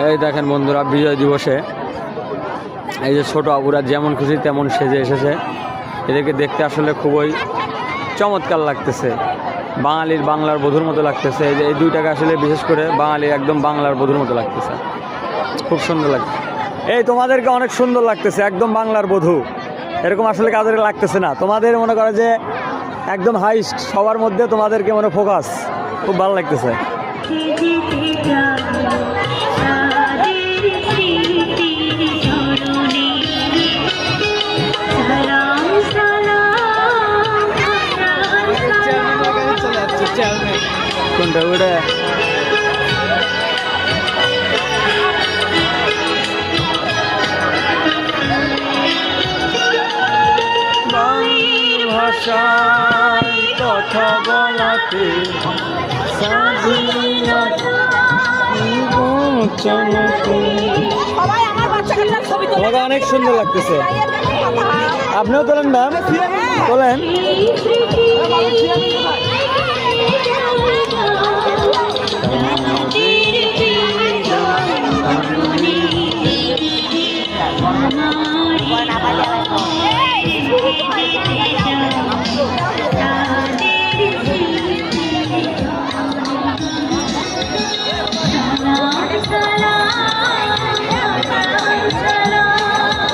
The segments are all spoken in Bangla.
এই দেখেন বন্ধুরা, বিজয় দিবসে এই যে ছোট আপুরা যেমন খুশি তেমন সেজে এসেছে। এদেরকে দেখতে আসলে খুবই চমৎকার লাগতেছে, বাঙালির বাংলার বধূর মতো লাগতেছে। এই যে এই দুইটাকে আসলে বিশেষ করে বাঙালির একদম বাংলার বধূর মতো লাগতেছে, খুব সুন্দর লাগছে। এই তোমাদেরকে অনেক সুন্দর লাগতেছে, একদম বাংলার বধূ। এরকম আসলে কাদের লাগতেছে না, তোমাদের মনে করে যে একদম হাইস্ট সবার মধ্যে তোমাদেরকে মনে ফোকাস, খুব ভালো লাগতেছে। কোনটা ওটা? ভাষায় কথা বলাতে তোমাকে অনেক সুন্দর লাগতেছে। আপনিও তোলেন ম্যাম, তোলেন।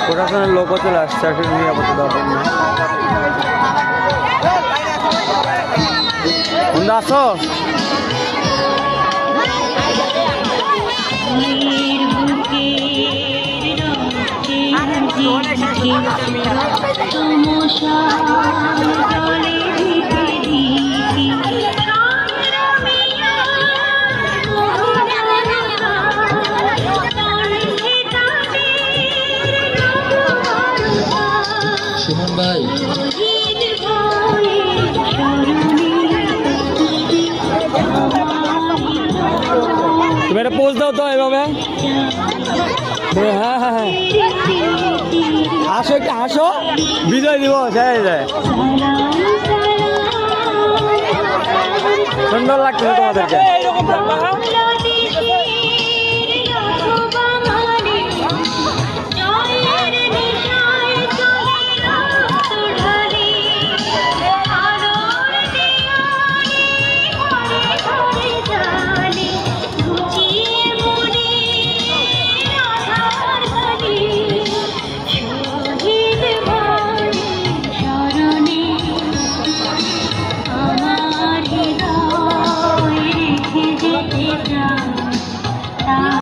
প্রশাসনের লোকও চলে আসছে, আসলে নিরাপত্তা দরকার না। বন্ধু আসো। সুমন ভাই, তুমি একটা পোজ দাও তো এভাবে। হ্যাঁ হ্যাঁ হ্যাঁ, আসো একটু হাসো, বিজয় দিবস। সুন্দর লাগছে তোমাদেরকে।